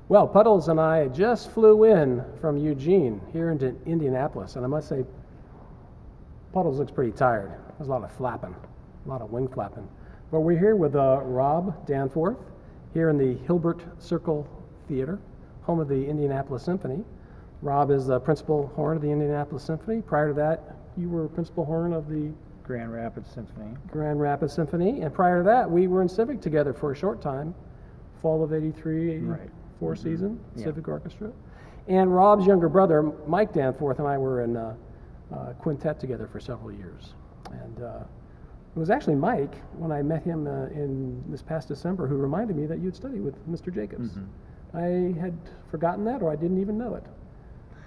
Well, Puddles and I just flew in from Eugene here into Indianapolis, and I must say, Puddles looks pretty tired. There's a lot of flapping, a lot of wing flapping. But we're here with Rob Danforth here in the Hilbert Circle Theater, home of the Indianapolis Symphony. Rob is the principal horn of the Indianapolis Symphony. Prior to that, you were principal horn of the Grand Rapids Symphony. Grand Rapids Symphony. And prior to that, we were in Civic together for a short time, fall of 83, 84 season, Civic Orchestra. And Rob's younger brother, Mike Danforth, and I were in quintet together for several years. And it was actually Mike, when I met him in this past December, who reminded me that you'd studied with Mr. Jacobs. I had forgotten that, or I didn't even know it.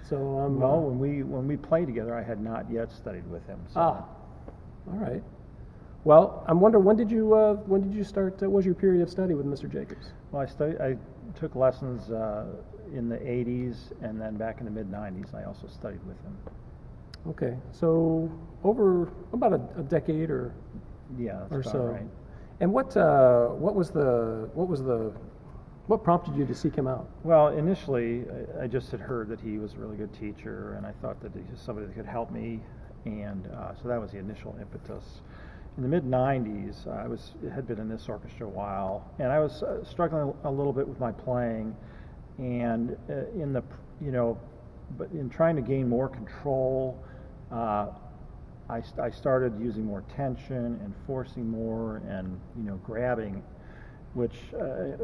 So well, when we played together, I had not yet studied with him. So. All right. Well, I'm wondering, when did you start? What was your period of study with Mr. Jacobs? Well, I took lessons in the 80s, and then back in the mid-90s, I also studied with him. Okay, so over about a decade or so. Right. And what prompted you to seek him out? Well, initially, I just had heard that he was a really good teacher, and I thought that he was somebody that could help me, and so that was the initial impetus. In the mid-90s, I had been in this orchestra a while, and I was struggling a little bit with my playing, and but in trying to gain more control, I started using more tension and forcing more and grabbing, which and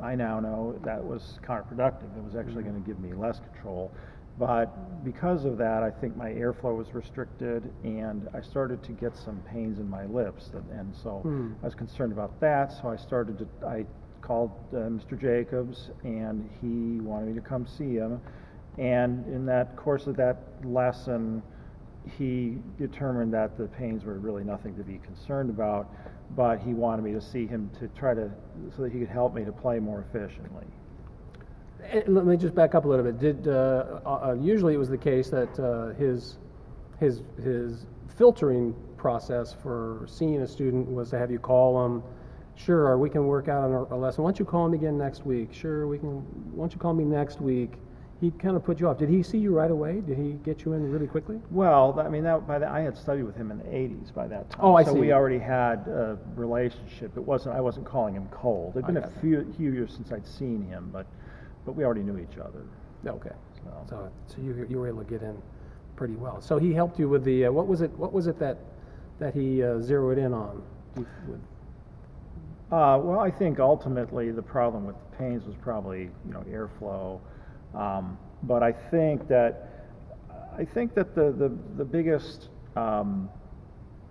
I now know that was counterproductive. It was actually going to give me less control. But because of that, I think my airflow was restricted, and I started to get some pains in my lips, and so I was concerned about that. So I called Mr. Jacobs, and he wanted me to come see him. And in that course of that lesson, he determined that the pains were really nothing to be concerned about, but he wanted me to see him so that he could help me to play more efficiently. Let me just back up a little bit. Usually it was the case that his filtering process for seeing a student was to have you call him. Sure, or we can work out on a lesson. Why don't you call him again next week? Sure, we can. Why don't you call me next week? He kind of put you off. Did he see you right away? Did he get you in really quickly? Well, I had studied with him in the 80s by that time. Oh, I see. So we already had a relationship. I wasn't calling him cold. It'd been a few years since I'd seen him, but we already knew each other. Okay. So you were able to get in pretty well. So he helped you with the what was it that he zeroed in on? Well, I think ultimately the problem with the pains was probably airflow, but I think that the biggest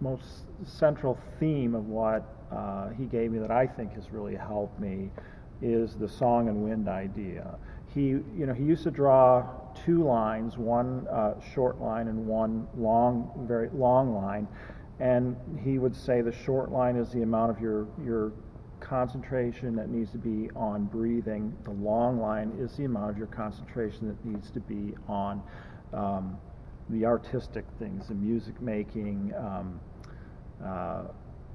most central theme of what he gave me that I think has really helped me is the song and wind idea. He used to draw two lines, one short line and one very long line, and he would say the short line is the amount of your concentration that needs to be on breathing. The long line is the amount of your concentration that needs to be on the artistic things, the music making,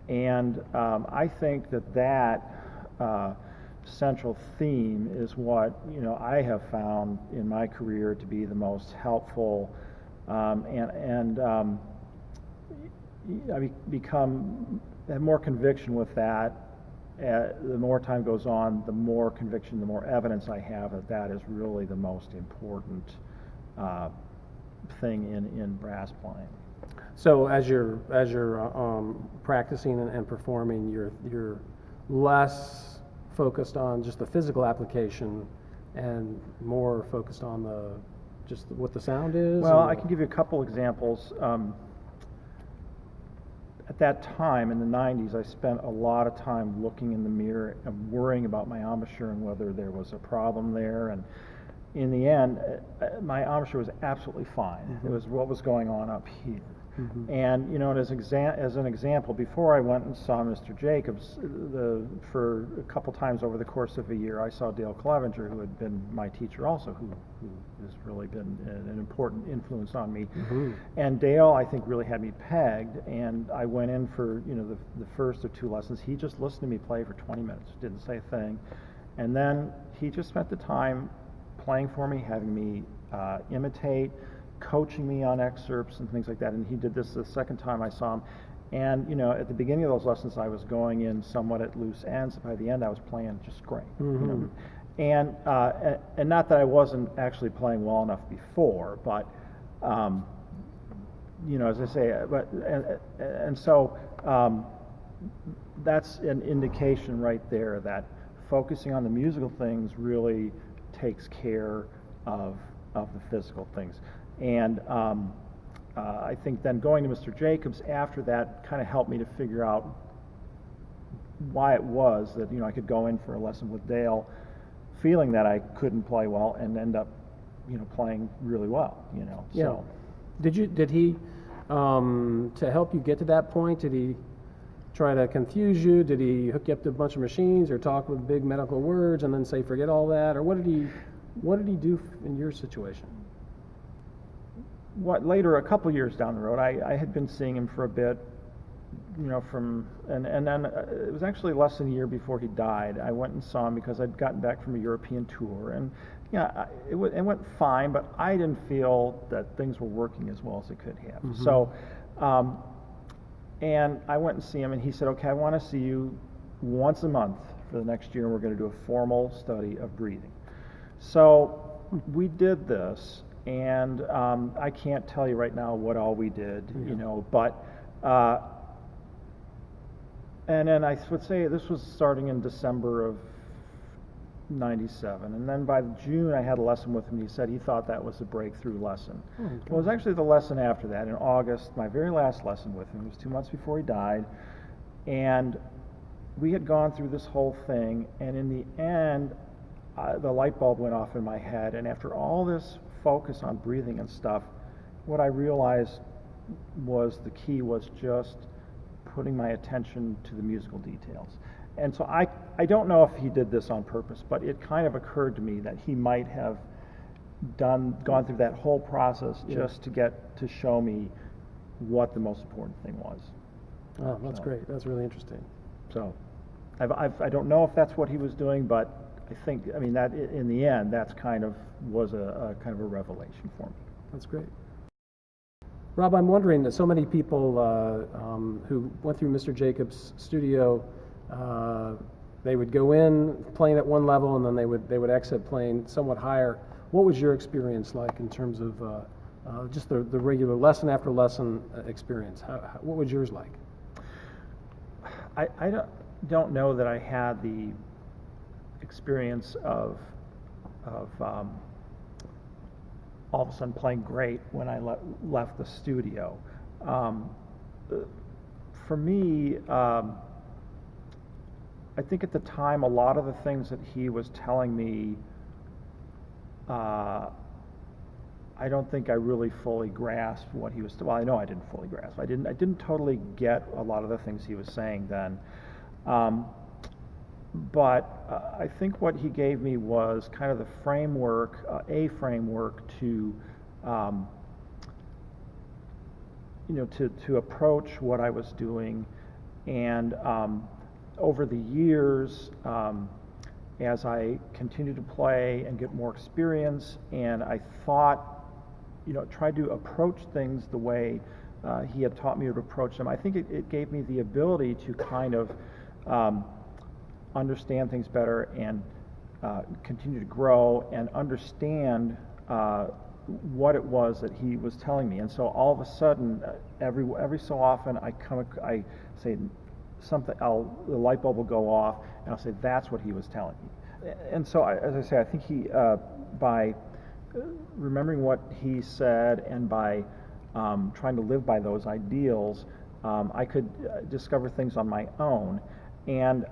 and I think that central theme is what I have found in my career to be the most helpful, and I have more conviction with that. The more time goes on, the more conviction, the more evidence I have that is really the most important thing in brass playing. So as you're practicing and performing, you're less focused on just the physical application and more focused on just what the sound is? Well, I can give you a couple examples. At that time, in the 90s, I spent a lot of time looking in the mirror and worrying about my embouchure and whether there was a problem there. And in the end, my embouchure was absolutely fine. It was what was going on up here. And as an example, before I went and saw Mr. Jacobs, for a couple times over the course of a year, I saw Dale Clevenger, who had been my teacher also, who has really been an important influence on me. And Dale, I think, really had me pegged. And I went in for the first or two lessons. He just listened to me play for 20 minutes, didn't say a thing. And then he just spent the time playing for me, having me imitate, coaching me on excerpts and things like that. And he did this the second time I saw him. And, you know, at the beginning of those lessons, I was going in somewhat at loose ends. By the end, I was playing just great. Mm-hmm. You know? And not that I wasn't actually playing well enough before, but, you know, as I say, so that's an indication right there that focusing on the musical things really takes care of the physical things. And I think then going to Mr. Jacobs after that kind of helped me to figure out why it was that, you know, I could go in for a lesson with Dale feeling that I couldn't play well and end up, you know, playing really well, you know. Yeah. So. Did he, to help you get to that point, did he try to confuse you? Did he hook you up to a bunch of machines or talk with big medical words and then say, forget all that? Or what did he do in your situation? What later, a couple years down the road, I had been seeing him for a bit, you know, and then it was actually less than a year before he died. I went and saw him because I'd gotten back from a European tour, and yeah, it went fine, but I didn't feel that things were working as well as it could have. Mm-hmm. So, and I went and see him, and he said, okay, I want to see you once a month for the next year, and we're going to do a formal study of breathing. So we did this. And I can't tell you right now what all we did, you know, but, and then I would say this was starting in December of 97. And then by June, I had a lesson with him. He said he thought that was a breakthrough lesson. Oh, okay. Well, it was actually the lesson after that in August, my very last lesson with him. It was 2 months before he died. And we had gone through this whole thing. And in the end, the light bulb went off in my head. And after all this focus on breathing and stuff, what I realized was the key was just putting my attention to the musical details. And so I don't know if he did this on purpose, but it kind of occurred to me that he might have gone through that whole process just to show me what the most important thing was. Oh, that's great. That's really interesting. So I don't know if that's what he was doing, but I think, I mean, that in the end, that's was a kind of a revelation for me. That's great. Rob, I'm wondering that so many people who went through Mr. Jacobs' studio, they would go in playing at one level and then they would exit playing somewhat higher. What was your experience like in terms of just the regular lesson after lesson experience? What was yours like? I don't know that I had the experience of all of a sudden playing great when I left the studio. For me, I think at the time a lot of the things that he was telling me, I don't think I really fully grasped what he was. Well, I know I didn't fully grasp. I didn't totally get a lot of the things he was saying then. But I think what he gave me was kind of the framework, a framework to, you know, to approach what I was doing. And over the years, as I continued to play and get more experience, and I thought, you know, tried to approach things the way he had taught me to approach them, I think it gave me the ability to kind of understand things better and continue to grow and understand what it was that he was telling me. And so all of a sudden, every so often, I say something, the light bulb will go off, and I'll say, that's what he was telling me. And so, as I say, I think he, by remembering what he said and by trying to live by those ideals, I could discover things on my own. And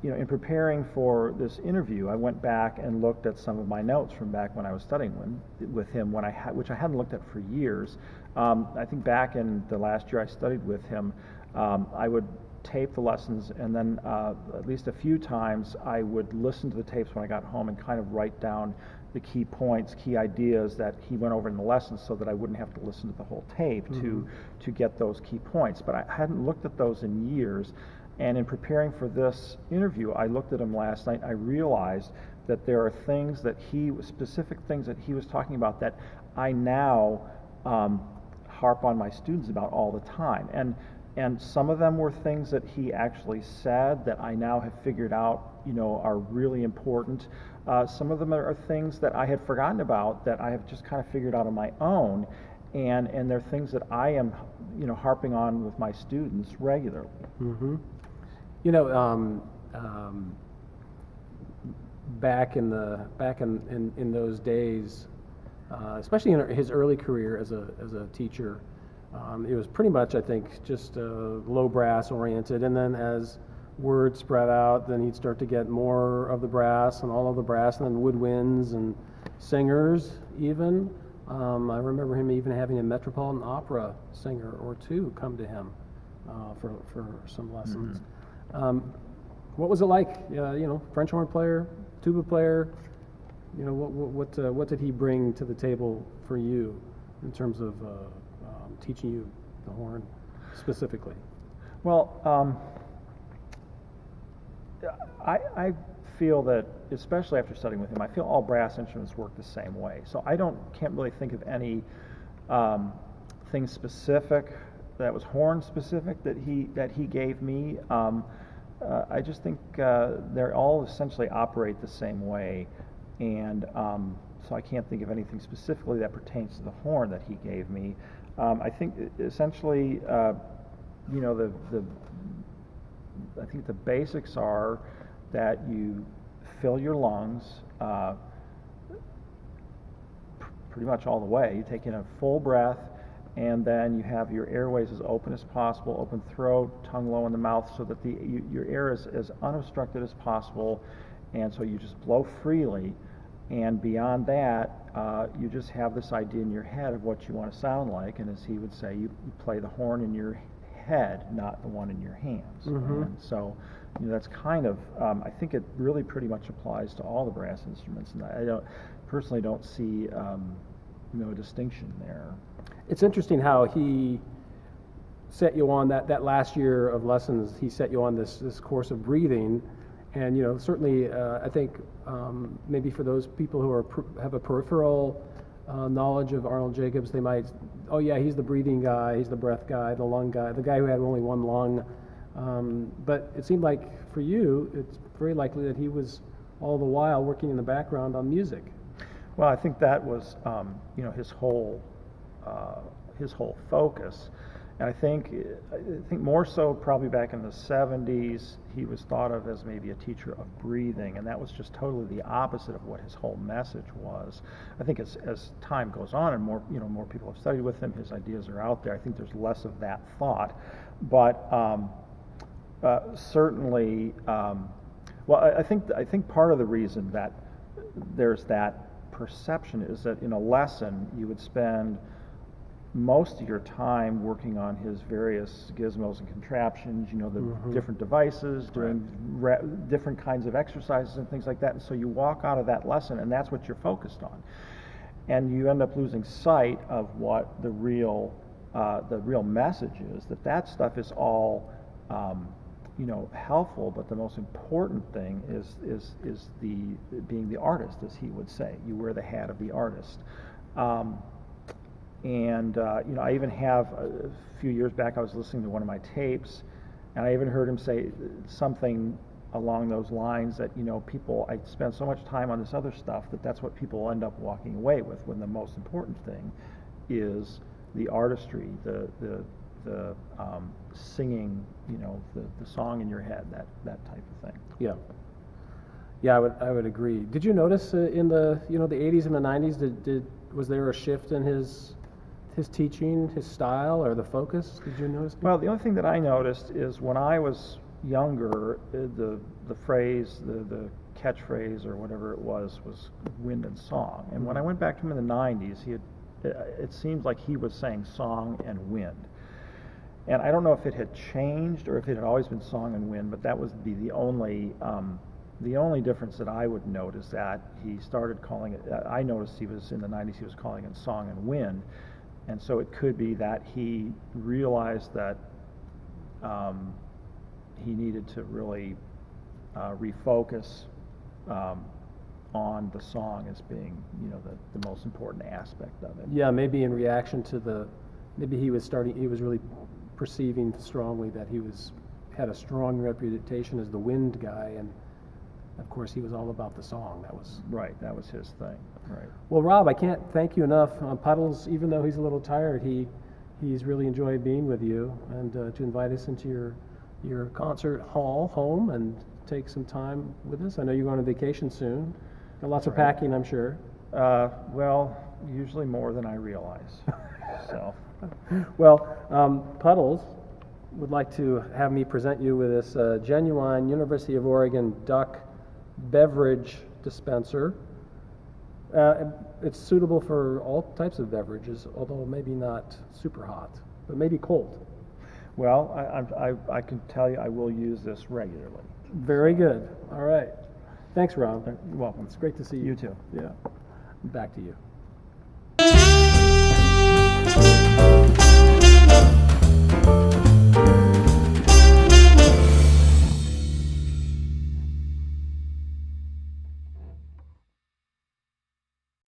you know, in preparing for this interview, I went back and looked at some of my notes from back when I was studying with him, which I hadn't looked at for years. I think back in the last year I studied with him, I would tape the lessons, and then at least a few times I would listen to the tapes when I got home and kind of write down the key points, key ideas that he went over in the lessons, so that I wouldn't have to listen to the whole tape to get those key points. But I hadn't looked at those in years, and in preparing for this interview, I looked at them last night. I realized that there are things that specific things that he was talking about that I now harp on my students about all the time. And some of them were things that he actually said that I now have figured out, are really important. Some of them are things that I had forgotten about that I have just kind of figured out on my own, and they're things that I am, harping on with my students regularly. Mm-hmm. Back in those days, especially in his early career as a teacher, it was pretty much, I think, just low brass oriented, and then as word spread out, then he'd start to get more of the brass and all of the brass, and then woodwinds and singers even. I remember him even having a Metropolitan Opera singer or two come to him for some lessons. Mm-hmm. What was it like? French horn player, tuba player. What did he bring to the table for you in terms of teaching you the horn specifically? Well, I feel that, especially after studying with him, I feel all brass instruments work the same way. So I can't really think of any thing specific that was horn specific that he gave me. I just think they all essentially operate the same way, and so I can't think of anything specifically that pertains to the horn that he gave me. I think essentially, I think the basics are that you fill your lungs pretty much all the way. You take in a full breath, and then you have your airways as open as possible, open throat, tongue low in the mouth, so that your air is as unobstructed as possible, and so you just blow freely. And beyond that, you just have this idea in your head of what you want to sound like, and as he would say, you play the horn in your head, not the one in your hands. Mm-hmm. And so, that's kind of, I think it really pretty much applies to all the brass instruments, and I personally don't see, a distinction there. It's interesting how he set you on that last year of lessons. He set you on this course of breathing, and certainly I think maybe for those people who have a peripheral knowledge of Arnold Jacobs, they might, oh yeah, he's the breathing guy, he's the breath guy, the lung guy, the guy who had only one lung. But it seemed like for you, it's very likely that he was all the while working in the background on music. Well, I think that was his whole focus, and I think more so probably back in the 70s, he was thought of as maybe a teacher of breathing, and that was just totally the opposite of what his whole message was. I think as time goes on and more people have studied with him, his ideas are out there. I think there's less of that thought, but certainly, I think part of the reason that there's that perception is that in a lesson you would spend most of your time working on his various gizmos and contraptions, the different devices, doing different kinds of exercises and things like that. And so you walk out of that lesson, and that's what you're focused on, and you end up losing sight of what the real message is. That stuff is all helpful, but the most important thing is being the artist, as he would say. You wear the hat of the artist. I even have, a few years back, I was listening to one of my tapes, and I even heard him say something along those lines that, I spend so much time on this other stuff that's what people end up walking away with, when the most important thing is the artistry, the singing, the song in your head, that type of thing. Yeah, I would agree. Did you notice in the the 80s and the 90s, was there a shift in his teaching, his style, or the focus? Did you notice? Well, the only thing that I noticed is when I was younger, the phrase, the catchphrase or whatever it was wind and song. And when I went back to him in the 90s, it seemed like he was saying song and wind. And I don't know if it had changed or if it had always been song and wind, but that would be the only The only difference that I would note is that he started calling it, I noticed he was in the 90s, he was calling it Song and Wind. And so it could be that he realized that he needed to really refocus on the song as being, the most important aspect of it. Yeah, maybe in reaction to maybe he was really perceiving strongly that he had a strong reputation as the wind guy, and of course he was all about the song. That was his thing. Right. Well, Rob, I can't thank you enough. Puddles, even though he's a little tired, he's really enjoyed being with you, and to invite us into your concert hall home and take some time with us. I know you're going on vacation soon. Got lots of packing, I'm sure. Well, usually more than I realize. So. Well, Puddles would like to have me present you with this genuine University of Oregon duck beverage dispenser. It's suitable for all types of beverages, although maybe not super hot, but maybe cold. Well, I can tell you I will use this regularly. Very good. All right. Thanks, Rob. You're welcome. It's great to see you. You too. Yeah. Back to you.